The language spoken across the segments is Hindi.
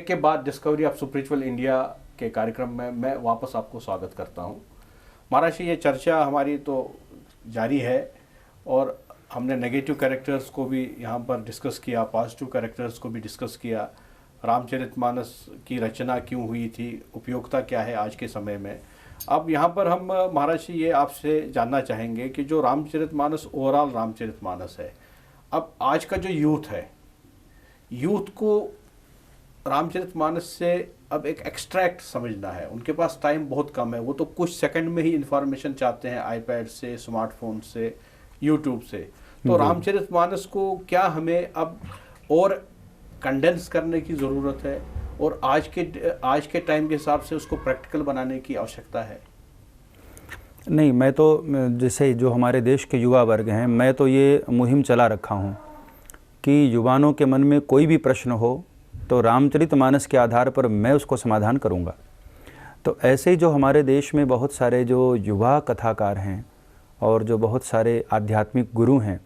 के बाद डिस्कवरी ऑफ स्पिरिचुअल इंडिया के कार्यक्रम में मैं वापस आपको स्वागत करता हूं। महाराज जी, ये चर्चा हमारी तो जारी है और हमने नेगेटिव कैरेक्टर्स को भी यहाँ पर डिस्कस किया, पॉजिटिव कैरेक्टर्स को भी डिस्कस किया। रामचरितमानस की रचना क्यों हुई थी, उपयोगिता क्या है आज के समय में। अब यहाँ पर हम महाराज जी ये आपसे जानना चाहेंगे कि जो रामचरितमानस ओवरऑल रामचरितमानस है, अब आज का जो यूथ है, यूथ को रामचरितमानस से अब एक एक्सट्रैक्ट समझना है। उनके पास टाइम बहुत कम है, वो तो कुछ सेकंड में ही इंफॉर्मेशन चाहते हैं, आईपैड से, स्मार्टफोन से, यूट्यूब से। तो रामचरितमानस को क्या हमें अब और कंडेंस करने की ज़रूरत है और आज के टाइम के हिसाब से उसको प्रैक्टिकल बनाने की आवश्यकता है? नहीं, मैं तो जैसे जो हमारे देश के युवा वर्ग हैं, मैं तो ये मुहिम चला रखा हूँ कि युवाओं के मन में कोई भी प्रश्न हो तो रामचरितमानस के आधार पर मैं उसको समाधान करूँगा। तो ऐसे ही जो हमारे देश में बहुत सारे जो युवा कथाकार हैं और जो बहुत सारे आध्यात्मिक गुरु हैं,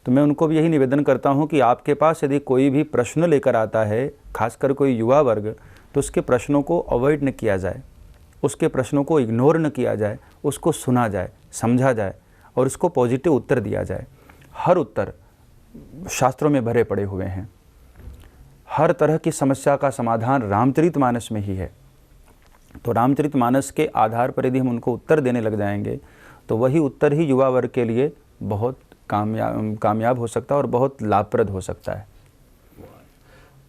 तो मैं उनको भी यही निवेदन करता हूँ कि आपके पास यदि कोई भी प्रश्न लेकर आता है, खासकर कोई युवा वर्ग, तो उसके प्रश्नों को अवॉइड न किया जाए, उसके प्रश्नों को इग्नोर न किया जाए, उसको सुना जाए, समझा जाए और उसको पॉजिटिव उत्तर दिया जाए। हर उत्तर शास्त्रों में भरे पड़े हुए हैं। हर तरह की समस्या का समाधान रामचरितमानस में ही है। तो रामचरितमानस के आधार पर यदि हम उनको उत्तर देने लग जाएंगे तो वही उत्तर ही युवा वर्ग के लिए बहुत कामयाब हो सकता है और बहुत लाभप्रद हो सकता है।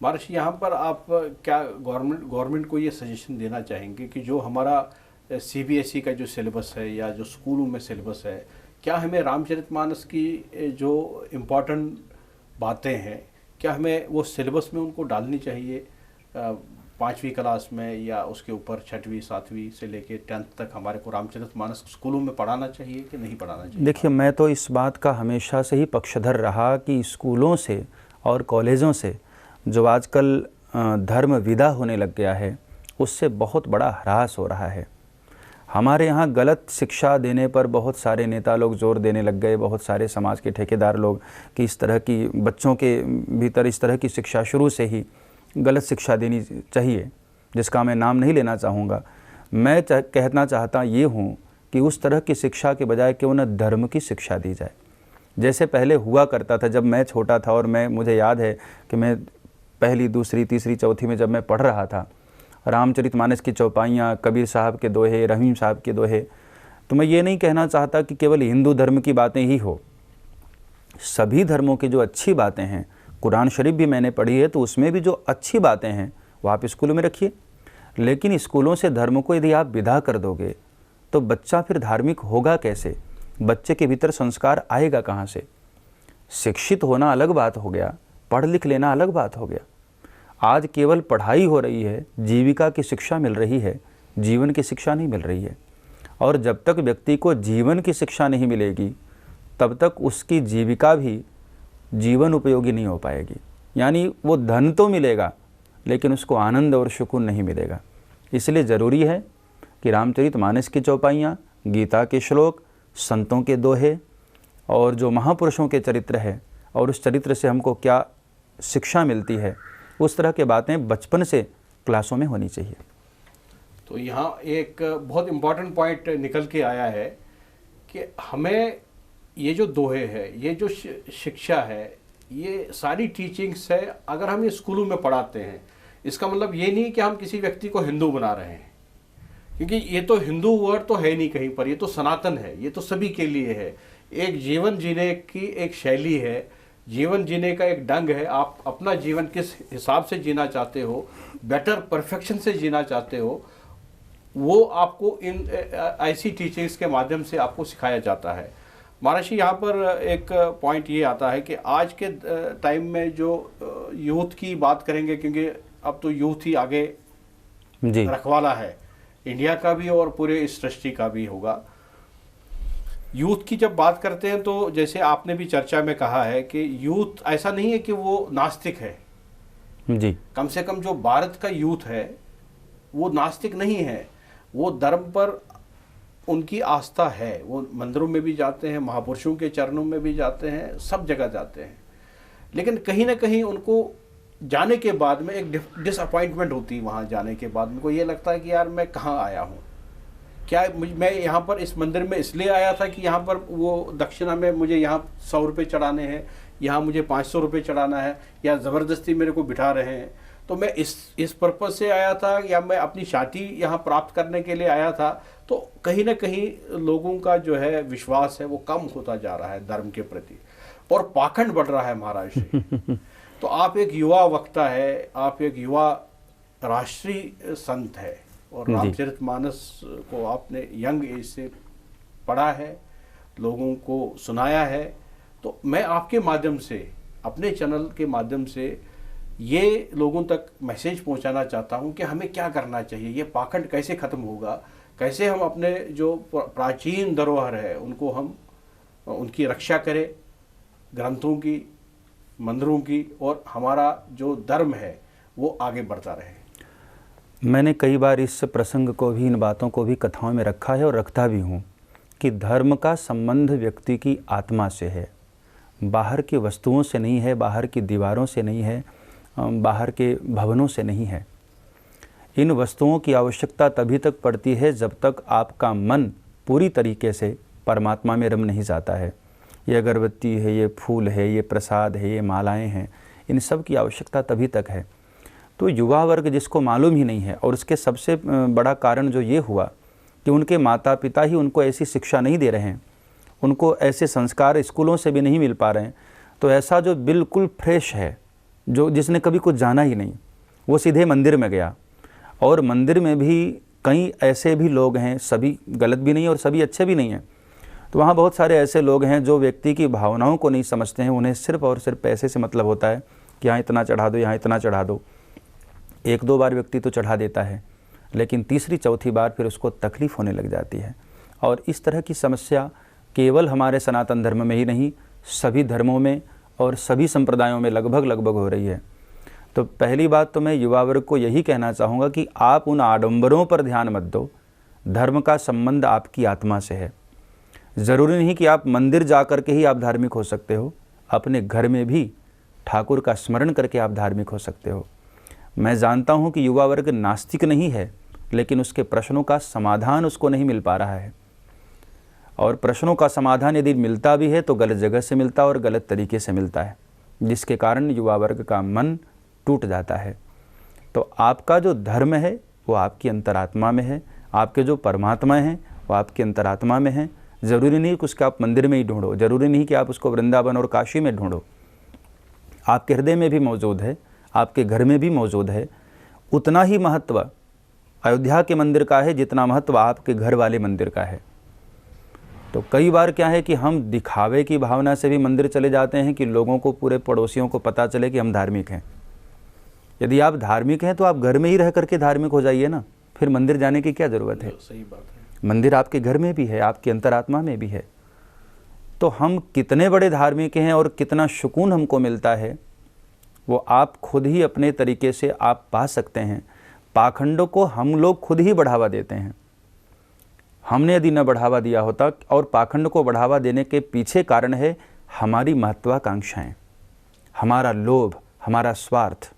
महाराज, यहाँ पर आप क्या गवर्नमेंट को ये सजेशन देना चाहेंगे कि जो हमारा सीबीएसई का जो सिलेबस है या जो स्कूलों में सिलेबस है, क्या हमें रामचरितमानस की जो इम्पोर्टेंट बातें हैं, क्या हमें वो सिलेबस में उनको डालनी चाहिए 5वीं क्लास में, या उसके ऊपर 6वीं 7वीं से लेके 10th तक हमारे को रामचरितमानस स्कूलों में पढ़ाना चाहिए कि नहीं पढ़ाना चाहिए? देखिए, मैं तो इस बात का हमेशा से ही पक्षधर रहा कि स्कूलों से और कॉलेजों से जो आजकल धर्म विदा होने लग गया है, उससे बहुत बड़ा ह्रास हो रहा है। हमारे यहाँ गलत शिक्षा देने पर बहुत सारे नेता लोग जोर देने लग गए, बहुत सारे समाज के ठेकेदार लोग, कि इस तरह की बच्चों के भीतर इस तरह की शिक्षा शुरू से ही गलत शिक्षा देनी चाहिए, जिसका मैं नाम नहीं लेना चाहूँगा। मैं कहना चाहता ये हूँ कि उस तरह की शिक्षा के बजाय क्यों न धर्म की शिक्षा दी जाए। जैसे पहले हुआ करता था, जब मैं छोटा था और मुझे याद है कि मैं पहली, दूसरी, तीसरी, चौथी में जब मैं पढ़ रहा था, रामचरितमानस की चौपाइयाँ, कबीर साहब के दोहे, रहीम साहब के दोहे। तो मैं ये नहीं कहना चाहता कि केवल हिंदू धर्म की बातें ही हो, सभी धर्मों की जो अच्छी बातें हैं, कुरान शरीफ भी मैंने पढ़ी है, तो उसमें भी जो अच्छी बातें हैं वो आप स्कूलों में रखिए। लेकिन स्कूलों से धर्म को यदि आप विदा कर दोगे तो बच्चा फिर धार्मिक होगा कैसे? बच्चे के भीतर संस्कार आएगा कहाँ से? शिक्षित होना अलग बात हो गया, पढ़ लिख लेना अलग बात हो गया। आज केवल पढ़ाई हो रही है, जीविका की शिक्षा मिल रही है, जीवन की शिक्षा नहीं मिल रही है। और जब तक व्यक्ति को जीवन की शिक्षा नहीं मिलेगी तब तक उसकी जीविका भी जीवन उपयोगी नहीं हो पाएगी। यानी वो धन तो मिलेगा लेकिन उसको आनंद और सुकून नहीं मिलेगा। इसलिए ज़रूरी है कि रामचरितमानस की चौपाइयाँ, गीता के श्लोक, संतों के दोहे और जो महापुरुषों के चरित्र है और उस चरित्र से हमको क्या शिक्षा मिलती है, उस तरह के बातें बचपन से क्लासों में होनी चाहिए। तो यहाँ एक बहुत इम्पॉर्टेंट पॉइंट निकल के आया है कि हमें ये जो दोहे है, ये जो शिक्षा है, ये सारी टीचिंग्स है, अगर हम ये स्कूलों में पढ़ाते हैं, इसका मतलब ये नहीं कि हम किसी व्यक्ति को हिंदू बना रहे हैं, क्योंकि ये तो हिंदू वर्ड तो है नहीं कहीं पर, ये तो सनातन है, ये तो सभी के लिए है। एक जीवन जीने की एक शैली है, जीवन जीने का एक ढंग है। आप अपना जीवन किस हिसाब से जीना चाहते हो, बेटर परफेक्शन से जीना चाहते हो, वो आपको इन ऐसी टीचिंग्स के माध्यम से आपको सिखाया जाता है। महाराज जी, यहाँ पर एक पॉइंट ये आता है कि आज के टाइम में जो यूथ की बात करेंगे, क्योंकि अब तो यूथ ही आगे रखवाला है, इंडिया का भी और पूरे इस सृष्टि का भी होगा। यूथ की जब बात करते हैं तो जैसे आपने भी चर्चा में कहा है कि यूथ ऐसा नहीं है कि वो नास्तिक है जी। कम से कम जो भारत का यूथ है वो नास्तिक नहीं है, वो धर्म पर उनकी आस्था है। वो मंदिरों में भी जाते हैं, महापुरुषों के चरणों में भी जाते हैं, सब जगह जाते हैं, लेकिन कहीं ना कहीं उनको जाने के बाद में एक डिसअपॉइंटमेंट होती है। वहाँ जाने के बाद मेरे को ये लगता है कि यार मैं कहाँ आया हूँ, क्या मैं यहाँ पर इस मंदिर में इसलिए आया था कि यहाँ पर वो दक्षिणा में मुझे यहाँ 100 रुपये चढ़ाने हैं, यहाँ मुझे 500 रुपये चढ़ाना है, या ज़बरदस्ती मेरे को बिठा रहे हैं, तो मैं इस पर्पज़ से आया था, या मैं अपनी शादी यहाँ प्राप्त करने के लिए आया था। तो कहीं ना कहीं लोगों का जो है विश्वास है वो कम होता जा रहा है धर्म के प्रति, और पाखंड बढ़ रहा है महाराज जी। तो आप एक युवा वक्ता है, आप एक युवा राष्ट्रीय संत है, और रामचरितमानस को आपने यंग एज से पढ़ा है, लोगों को सुनाया है। तो मैं आपके माध्यम से, अपने चैनल के माध्यम से ये लोगों तक मैसेज पहुंचाना चाहता हूं कि हमें क्या करना चाहिए, ये पाखंड कैसे ख़त्म होगा, कैसे हम अपने जो प्राचीन धरोहर है उनको हम उनकी रक्षा करें, ग्रंथों की, मंदिरों की, और हमारा जो धर्म है वो आगे बढ़ता रहे। मैंने कई बार इस प्रसंग को भी, इन बातों को भी कथाओं में रखा है और रखता भी हूँ कि धर्म का संबंध व्यक्ति की आत्मा से है, बाहर की वस्तुओं से नहीं है, बाहर की दीवारों से नहीं है, बाहर के भवनों से नहीं है। इन वस्तुओं की आवश्यकता तभी तक पड़ती है जब तक आपका मन पूरी तरीके से परमात्मा में रम नहीं जाता है। ये अगरबत्ती है, ये फूल है, ये प्रसाद है, ये मालाएं हैं, इन सब की आवश्यकता तभी तक है। तो युवा वर्ग जिसको मालूम ही नहीं है, और उसके सबसे बड़ा कारण जो ये हुआ कि उनके माता पिता ही उनको ऐसी शिक्षा नहीं दे रहे हैं, उनको ऐसे संस्कार स्कूलों से भी नहीं मिल पा रहे हैं। तो ऐसा जो बिल्कुल फ्रेश है, जो जिसने कभी कुछ जाना ही नहीं, वो सीधे मंदिर में गया, और मंदिर में भी कई ऐसे भी लोग हैं, सभी गलत भी नहीं और सभी अच्छे भी नहीं हैं। तो वहाँ बहुत सारे ऐसे लोग हैं जो व्यक्ति की भावनाओं को नहीं समझते हैं, उन्हें सिर्फ और सिर्फ पैसे से मतलब होता है कि यहाँ इतना चढ़ा दो, यहाँ इतना चढ़ा दो। एक दो बार व्यक्ति तो चढ़ा देता है, लेकिन तीसरी चौथी बार फिर उसको तकलीफ़ होने लग जाती है। और इस तरह की समस्या केवल हमारे सनातन धर्म में ही नहीं, सभी धर्मों में और सभी संप्रदायों में लगभग हो रही है। तो पहली बात तो मैं युवा वर्ग को यही कहना चाहूँगा कि आप उन आडंबरों पर ध्यान मत दो। धर्म का संबंध आपकी आत्मा से है। ज़रूरी नहीं कि आप मंदिर जा कर के ही आप धार्मिक हो सकते हो, अपने घर में भी ठाकुर का स्मरण करके आप धार्मिक हो सकते हो। मैं जानता हूँ कि युवा वर्ग नास्तिक नहीं है, लेकिन उसके प्रश्नों का समाधान उसको नहीं मिल पा रहा है, और प्रश्नों का समाधान यदि मिलता भी है तो गलत जगह से मिलता है और गलत तरीके से मिलता है, जिसके कारण युवा वर्ग का मन टूट जाता है। तो आपका जो धर्म है वो आपकी अंतरात्मा में है, आपके जो परमात्मा हैं वो आपकी अंतरात्मा में हैं। ज़रूरी नहीं कि उसका आप मंदिर में ही ढूंढो, ज़रूरी नहीं कि आप उसको वृंदावन और काशी में ढूंढो, आपके हृदय में भी मौजूद है, आपके घर में भी मौजूद है। उतना ही महत्व अयोध्या के मंदिर का है जितना महत्व आपके घर वाले मंदिर का है। तो कई बार क्या है कि हम दिखावे की भावना से भी मंदिर चले जाते हैं कि लोगों को, पूरे पड़ोसियों को पता चले कि हम धार्मिक हैं। यदि आप धार्मिक हैं तो आप घर में ही रह करके धार्मिक हो जाइए ना, फिर मंदिर जाने की क्या ज़रूरत है। सही बात है। मंदिर आपके घर में भी है, आपकी अंतरात्मा में भी है। तो हम कितने बड़े धार्मिक हैं और कितना सुकून हमको मिलता है वो आप खुद ही अपने तरीके से आप पा सकते हैं। पाखंडों को हम लोग खुद ही बढ़ावा देते हैं। हमने यदि न बढ़ावा दिया होता, और पाखंड को बढ़ावा देने के पीछे कारण है हमारी महत्वाकांक्षाएं, हमारा लोभ, हमारा स्वार्थ।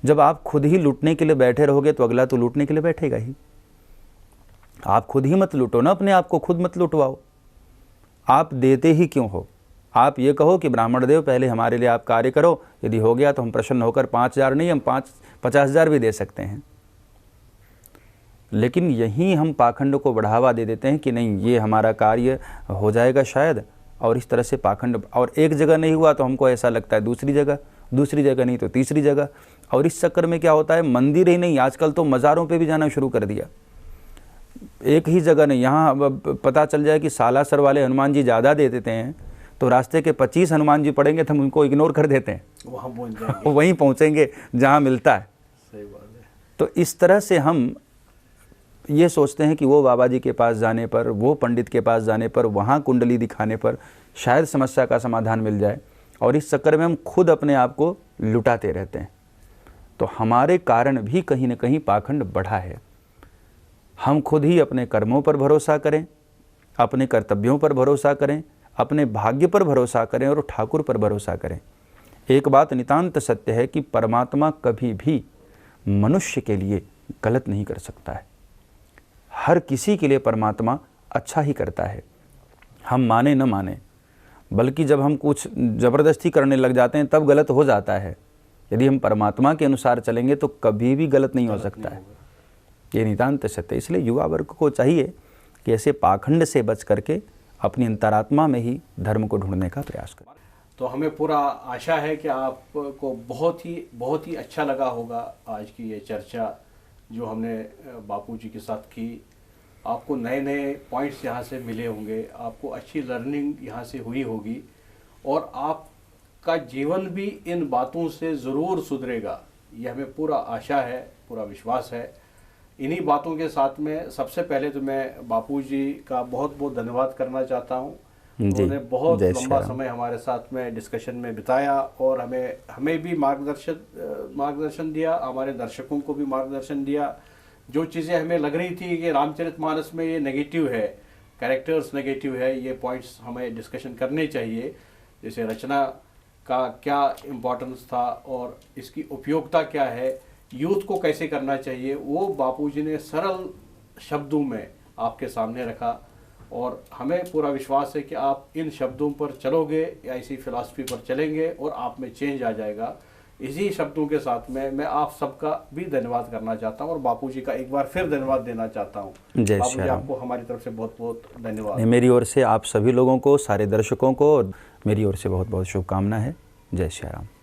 जब आप खुद ही लूटने के लिए बैठे रहोगे तो अगला तो लूटने के लिए बैठेगा ही। आप खुद ही मत लूटो ना, अपने आप को खुद मत लुटवाओ। आप देते ही क्यों हो? आप ये कहो कि ब्राह्मण देव पहले हमारे लिए आप कार्य करो, यदि हो गया तो हम प्रसन्न होकर 5,000 नहीं, हम 50,000 भी दे सकते हैं। लेकिन यहीं हम पाखंड को बढ़ावा दे देते हैं कि नहीं, ये हमारा कार्य हो जाएगा शायद, और इस तरह से पाखंड, और एक जगह नहीं हुआ तो हमको ऐसा लगता है दूसरी जगह नहीं तो तीसरी जगह। और इस चक्कर में क्या होता है, मंदिर ही नहीं, आजकल तो मज़ारों पे भी जाना शुरू कर दिया। एक ही जगह नहीं, यहाँ पता चल जाए कि सालासर वाले हनुमान जी ज़्यादा दे देते हैं तो रास्ते के 25 हनुमान जी पड़ेंगे तो हम उनको इग्नोर कर देते हैं, वहीं पहुँचेंगे जहाँ मिलता है। सही बात है। तो इस तरह से हम ये सोचते हैं कि वो बाबा जी के पास जाने पर, वो पंडित के पास जाने पर, वहाँ कुंडली दिखाने पर शायद समस्या का समाधान मिल जाए, और इस चक्कर में हम खुद अपने आप को लुटाते रहते हैं। तो हमारे कारण भी कहीं न कहीं पाखंड बढ़ा है। हम खुद ही अपने कर्मों पर भरोसा करें, अपने कर्तव्यों पर भरोसा करें, अपने भाग्य पर भरोसा करें और ठाकुर पर भरोसा करें। एक बात नितांत सत्य है कि परमात्मा कभी भी मनुष्य के लिए गलत नहीं कर सकता है। हर किसी के लिए परमात्मा अच्छा ही करता है, हम माने न माने, बल्कि जब हम कुछ ज़बरदस्ती करने लग जाते हैं तब गलत हो जाता है। यदि हम परमात्मा के अनुसार चलेंगे तो कभी भी गलत नहीं हो सकता है। ये नितांत सत्य। इसलिए युवा वर्ग को चाहिए कि ऐसे पाखंड से बच करके अपनी अंतरात्मा में ही धर्म को ढूंढने का प्रयास करें। तो हमें पूरा आशा है कि आपको बहुत ही अच्छा लगा होगा आज की ये चर्चा जो हमने बापूजी के साथ की। आपको नए नए पॉइंट्स यहाँ से मिले होंगे, आपको अच्छी लर्निंग यहाँ से हुई होगी और आपका जीवन भी इन बातों से ज़रूर सुधरेगा, ये हमें पूरा आशा है, पूरा विश्वास है। इन्हीं बातों के साथ में सबसे पहले तो मैं बापूजी का बहुत बहुत धन्यवाद करना चाहता हूँ। उन्होंने बहुत लंबा समय हमारे साथ में डिस्कशन में बिताया और हमें भी मार्गदर्शन दिया, हमारे दर्शकों को भी मार्गदर्शन दिया। जो चीज़ें हमें लग रही थी कि रामचरितमानस में ये नेगेटिव है, कैरेक्टर्स नेगेटिव है, ये पॉइंट्स हमें डिस्कशन करने चाहिए। जैसे रचना का क्या इम्पोर्टेंस था और इसकी उपयोगिता क्या है, यूथ को कैसे करना चाहिए, वो बापूजी ने सरल शब्दों में आपके सामने रखा। और हमें पूरा विश्वास है कि आप इन शब्दों पर चलोगे या इसी फिलॉसफी पर चलेंगे और आप में चेंज आ जाएगा। इसी शब्दों के साथ में मैं आप सबका भी धन्यवाद करना चाहता हूँ और बापूजी का एक बार फिर धन्यवाद देना चाहता हूँ। बापूजी आपको हमारी तरफ से बहुत बहुत धन्यवाद। मेरी ओर से आप सभी लोगों को, सारे दर्शकों को मेरी ओर से बहुत बहुत शुभकामना है। जय श्री राम।